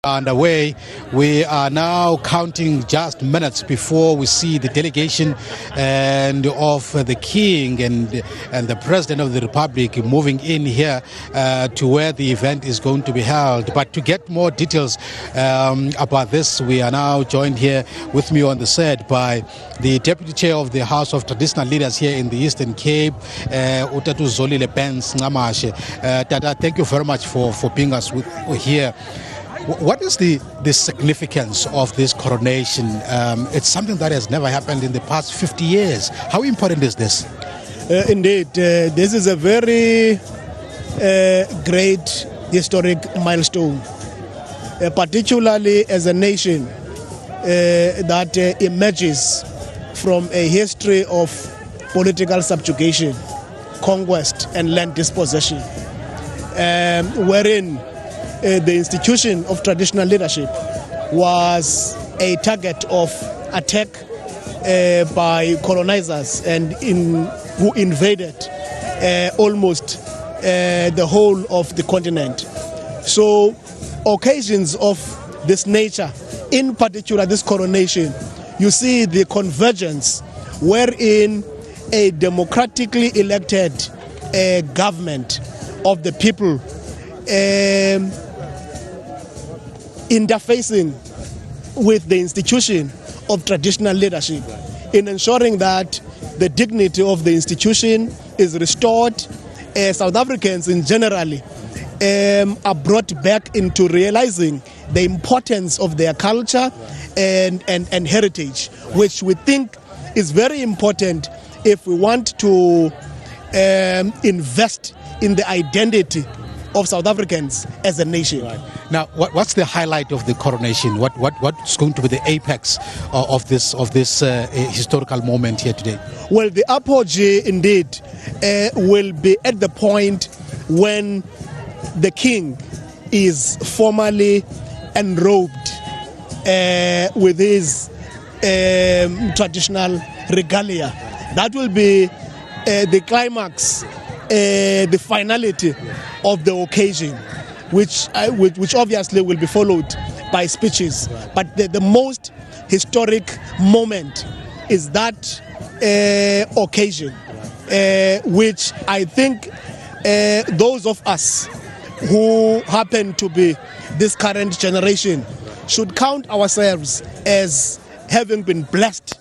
Underway. We are now counting just minutes before we see the delegation and of the King and the President of the Republic moving in here to where the event is going to be held. But to get more details about this, we are now joined here with me on the set by the Deputy Chair of the House of Traditional Leaders here in the Eastern Cape, Zwelizolile Tata, thank you very much for being us here. What is the significance of this coronation? It's something that has never happened in the past 50 years. How important is this? Indeed, this is a very great historic milestone, particularly as a nation that emerges from a history of political subjugation, conquest and land dispossession, wherein the institution of traditional leadership was a target of attack by colonizers and who invaded almost the whole of the continent. So occasions of this nature, in particular this coronation, you see the convergence wherein a democratically elected government of the people interfacing with the institution of traditional leadership in ensuring that the dignity of the institution is restored. South Africans in generally are brought back into realizing the importance of their culture and heritage, which we think is very important if we want to invest in the identity of South Africans as a nation. Right. Now, what's the highlight of the coronation? What's going to be the apex of this historical moment here today? Well, the apogee indeed will be at the point when the King is formally enrobed with his traditional regalia. That will be the climax, the finality of the occasion, which obviously will be followed by speeches. But the most historic moment is that occasion, which I think those of us who happen to be this current generation should count ourselves as having been blessed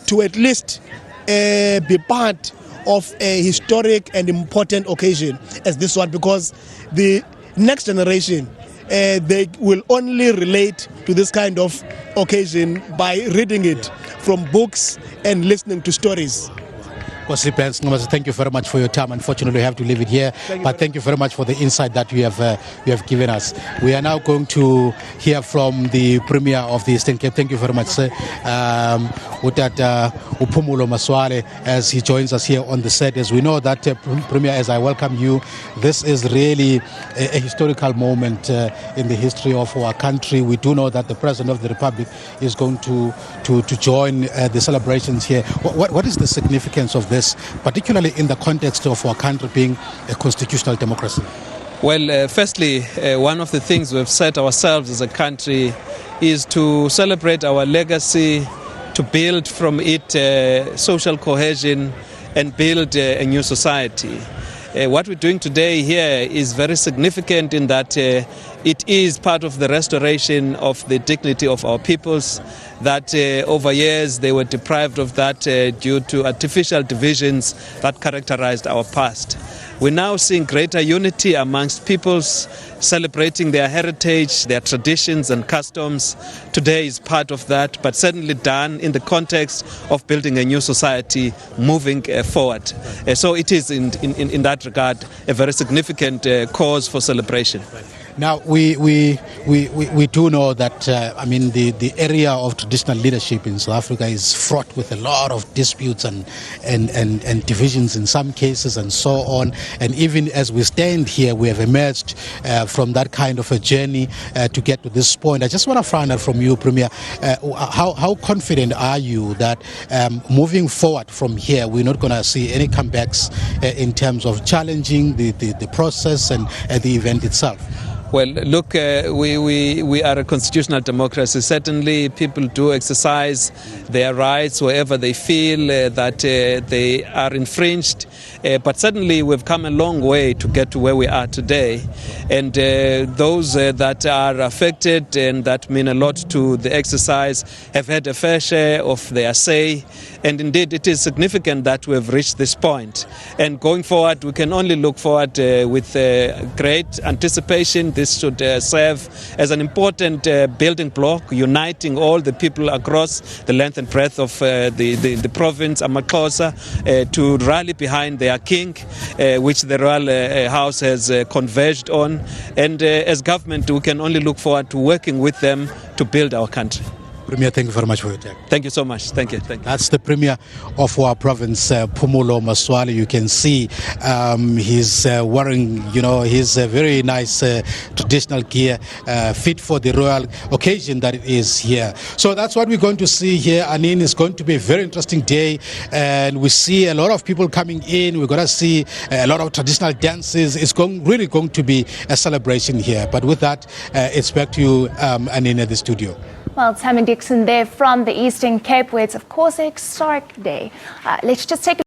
to at least be part of a historic and important occasion as this one, because the next generation they will only relate to this kind of occasion by reading it from books and listening to stories. Thank you very much for your time. Unfortunately, we have to leave it here, but thank you very much for the insight that you have given us. We are now going to hear from the Premier of the Eastern Cape. Thank you very much, sir. Mpendulo Zwelonke, as he joins us here on the set. As we know that, Premier, as I welcome you, this is really a historical moment in the history of our country. We do know that the President of the Republic is going to join the celebrations here. What is the significance of this, particularly in the context of our country being a constitutional democracy? Well, firstly, one of the things we've set ourselves as a country is to celebrate our legacy, to build from it social cohesion and build a new society. What we're doing today here is very significant in that it is part of the restoration of the dignity of our peoples, that over years they were deprived of that due to artificial divisions that characterized our past. We're now seeing greater unity amongst peoples, celebrating their heritage, their traditions and customs. Today is part of that, but certainly done in the context of building a new society, moving forward. So it is in that regard a very significant cause for celebration. Now, we do know that, the area of traditional leadership in South Africa is fraught with a lot of disputes and divisions in some cases and so on. And even as we stand here, we have emerged from that kind of a journey to get to this point. I just want to find out from you, Premier, how confident are you that moving forward from here, we're not going to see any comebacks in terms of challenging the process and the event itself? Well, look, we are a constitutional democracy. Certainly, people do exercise their rights wherever they feel that they are infringed. But certainly, we've come a long way to get to where we are today. And those that are affected and that mean a lot to the exercise have had a fair share of their say. And indeed, it is significant that we've reached this point. And going forward, we can only look forward with great anticipation. This should serve as an important building block, uniting all the people across the length and breadth of the province, Xhosa, to rally behind their king, which the royal house has converged on. And as government, we can only look forward to working with them to build our country. Premier, thank you very much for your time. Thank you so much. Thank you. Thank you. That's the Premier of our province, Mpendulo Zwelonke. You can see he's wearing, his very nice traditional gear, fit for the royal occasion that it is here. So that's what we're going to see here. Anin, it's going to be a very interesting day, and we see a lot of people coming in. We're going to see a lot of traditional dances. It's really going to be a celebration here. But with that, it's back to you, Anin, at the studio. Well, Thami and Dickson there from the Eastern Cape, where it's, of course, a historic day. Let's just take a